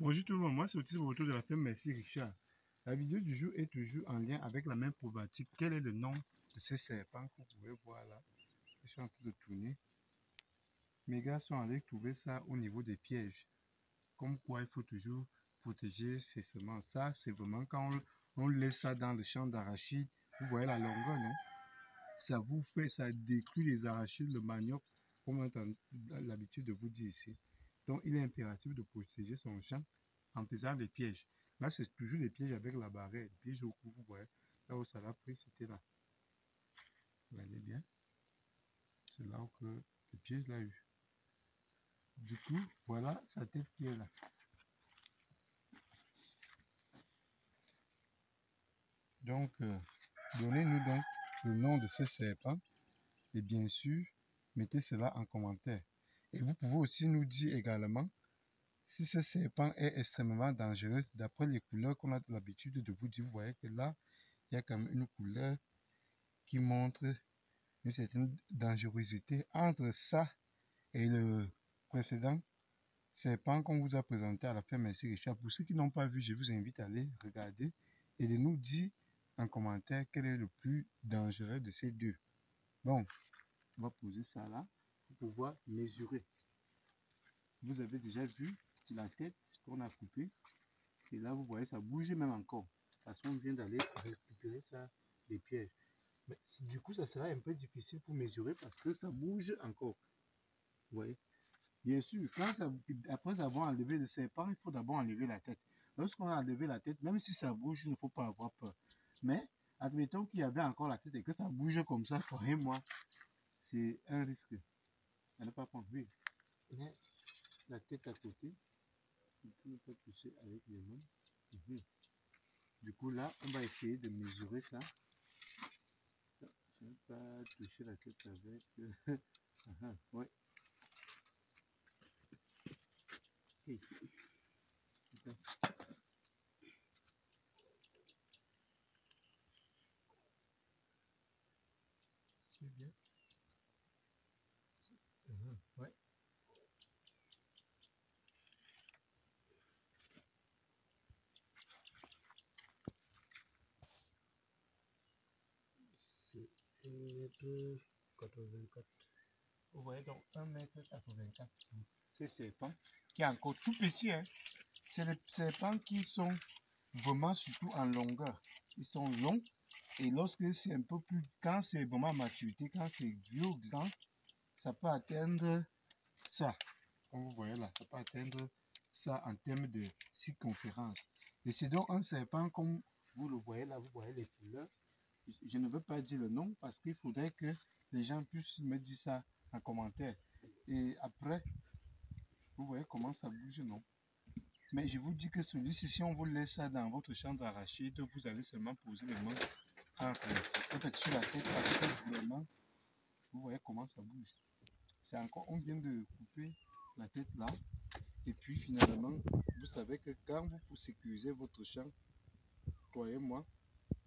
Bonjour tout le monde, moi c'est Otis, votre de la firme Merci Richard. La vidéo du jour est toujours en lien avec la même problématique. Quel est le nom de ces serpents que vous pouvez voir là? Ils sont en train de tourner. Mes gars sont allés trouver ça au niveau des pièges. Comme quoi il faut toujours protéger ses semences. Ça c'est vraiment quand on laisse ça dans le champ d'arachide. Vous voyez la longueur, non? Ça vous fait, ça détruit les arachides, le manioc, comme on a l'habitude de vous dire ici. Donc il est impératif de protéger son champ en faisant des pièges. Là, c'est toujours des pièges avec la barrière. Les pièges au cou, vous voyez. Là où ça l'a pris, c'était là. Regardez bien. C'est là où le piège l'a eu. Du coup, voilà sa tête qui est là. Donc, donnez-nous donc le nom de ces serpents. Et bien sûr, mettez cela en commentaire. Et vous pouvez aussi nous dire également si ce serpent est extrêmement dangereux, d'après les couleurs qu'on a l'habitude de vous dire. Vous voyez que là, il y a quand même une couleur qui montre une certaine dangerosité entre ça et le précédent serpent qu'on vous a présenté à la fin. Merci Richard. Pour ceux qui n'ont pas vu, je vous invite à aller regarder et de nous dire en commentaire quel est le plus dangereux de ces deux. Donc, on va poser ça là pour pouvoir mesurer. Vous avez déjà vu la tête qu'on a coupée. Et là, vous voyez, ça bouge même encore. Parce qu'on vient d'aller récupérer ça des pièges. Mais du coup, ça sera un peu difficile pour mesurer parce que ça bouge encore. Vous voyez? Bien sûr, après avoir enlevé le serpent, il faut d'abord enlever la tête. Lorsqu'on a enlevé la tête, même si ça bouge, il ne faut pas avoir peur. Mais, admettons qu'il y avait encore la tête et que ça bouge comme ça, croyez-moi, c'est un risque. À ne pas prendre. Oui. Mais la tête à côté, on ne peut pas toucher avec les mains. Du coup, là, on va essayer de mesurer ça. Je ne vais pas toucher la tête avec... ouais. Hey. C'est bien. Ouais. C'est 1m84. Vous voyez donc 1m84. Ces serpents qui est encore tout petit, hein. C'est les serpents qui sont vraiment surtout en longueur. Ils sont longs et lorsque c'est un peu plus, quand c'est vraiment à maturité, quand c'est vieux, grand, ça peut atteindre ça. Comme vous voyez là, ça peut atteindre ça en termes de circonférence. Et c'est donc un serpent comme vous le voyez là, vous voyez les couleurs. Je ne veux pas dire le nom parce qu'il faudrait que les gens puissent me dire ça en commentaire. Et après, vous voyez comment ça bouge, non? Mais je vous dis que celui-ci, si on vous laisse ça dans votre champ d'arachide, vous allez seulement poser les mains sur la tête parce que vraiment, vous voyez comment ça bouge. C'est encore, on vient de couper la tête là. Et puis finalement, vous savez que quand vous sécurisez votre champ, croyez-moi,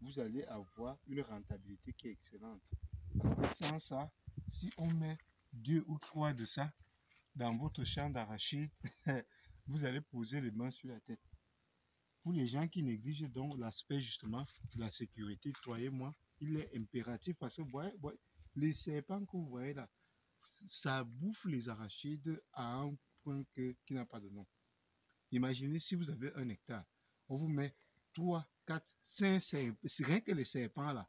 vous allez avoir une rentabilité qui est excellente. Parce que sans ça, si on met 2 ou 3 de ça dans votre champ d'arachide, vous allez poser les mains sur la tête. Pour les gens qui négligent donc l'aspect justement de la sécurité, croyez-moi, il est impératif parce que voyez, les serpents que vous voyez là, ça bouffe les arachides à un point qui n'a pas de nom. Imaginez si vous avez 1 hectare, on vous met 3, 4, 5 serpents, c'est rien que les serpents là.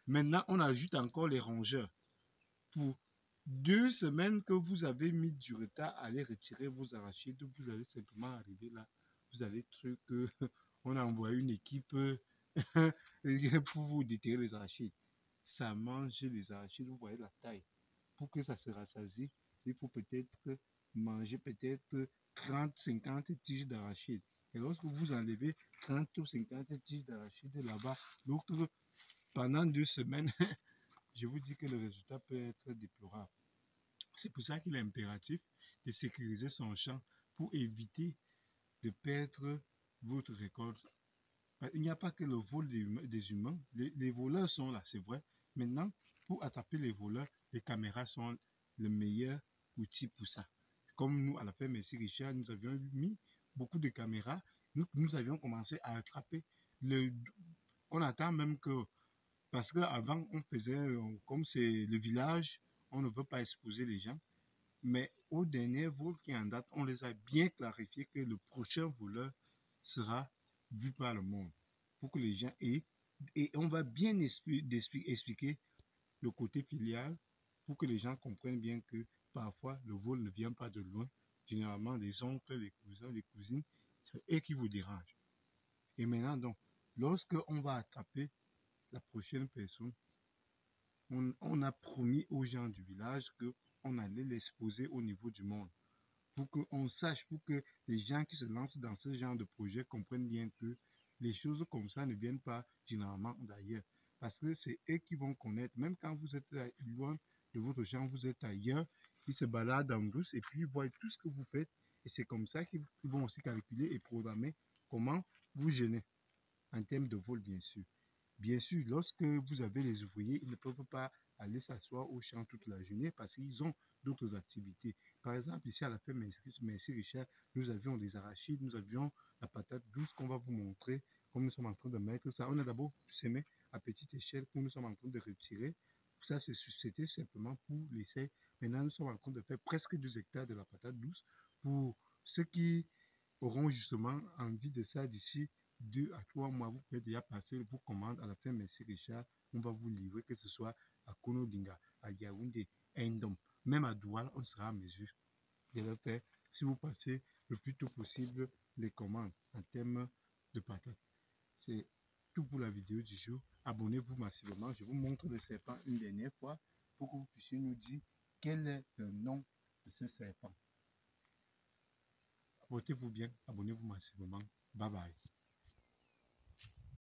Maintenant, on ajoute encore les rongeurs. Pour 2 semaines que vous avez mis du retard à aller retirer vos arachides, vous allez simplement arriver là. Vous allez trouver qu'on a envoyé une équipe pour vous déterrer les arachides. Ça mange les arachides, vous voyez la taille. Pour que ça se rassasie, il faut peut-être manger peut-être 30, 50 tiges d'arachide. Et lorsque vous enlevez 30 ou 50 tiges d'arachide là-bas, l'autre, pendant 2 semaines, je vous dis que le résultat peut être déplorable. C'est pour ça qu'il est impératif de sécuriser son champ pour éviter de perdre votre récolte. Il n'y a pas que le vol des humains. Les voleurs sont là, c'est vrai. Maintenant, pour attraper les voleurs, les caméras sont le meilleur outil pour ça. Comme nous, à la fin, Merci Richard, nous avions mis beaucoup de caméras, nous avions commencé à attraper. On attend même que, parce qu'avant, on faisait, comme c'est le village, on ne veut pas exposer les gens. Mais au dernier vol qui est en date, on les a bien clarifié que le prochain voleur sera vu par le monde. Pour que les gens aient, et on va bien expliquer le côté filial pour que les gens comprennent bien que parfois le vol ne vient pas de loin. Généralement, les oncles, les cousins, les cousines, c'est eux qui vous dérangent. Et maintenant, donc, lorsque on va attraper la prochaine personne, on a promis aux gens du village qu'on allait l'exposer au niveau du monde. Pour qu'on sache, pour que les gens qui se lancent dans ce genre de projet comprennent bien que les choses comme ça ne viennent pas généralement d'ailleurs. Parce que c'est eux qui vont connaître, même quand vous êtes loin de votre champ, vous êtes ailleurs, ils se baladent en douce et puis ils voient tout ce que vous faites. Et c'est comme ça qu'ils vont aussi calculer et programmer comment vous gêner, en termes de vol bien sûr. Bien sûr, lorsque vous avez les ouvriers, ils ne peuvent pas aller s'asseoir au champ toute la journée parce qu'ils ont d'autres activités. Par exemple, ici à la ferme Merci Richard, nous avions des arachides, nous avions la patate douce qu'on va vous montrer, comme nous sommes en train de mettre ça. On a d'abord semé à petite échelle que nous sommes en train de retirer. Ça, c'était simplement pour l'essai. Maintenant, nous sommes en train de faire presque 2 hectares de la patate douce pour ceux qui auront justement envie de ça d'ici 2 à 3 mois. Vous pouvez déjà passer vos commandes à la fin Merci Richard. On va vous livrer, que ce soit à Konodinga, à Yaoundé, à Ndom, même à Douala, on sera à mesure de le faire si vous passez le plus tôt possible les commandes en termes de patates. C'est tout pour la vidéo du jour. Abonnez-vous massivement. Je vous montre le serpent une dernière fois pour que vous puissiez nous dire quel est le nom de ce serpent. Portez-vous bien, abonnez-vous massivement. Bye bye.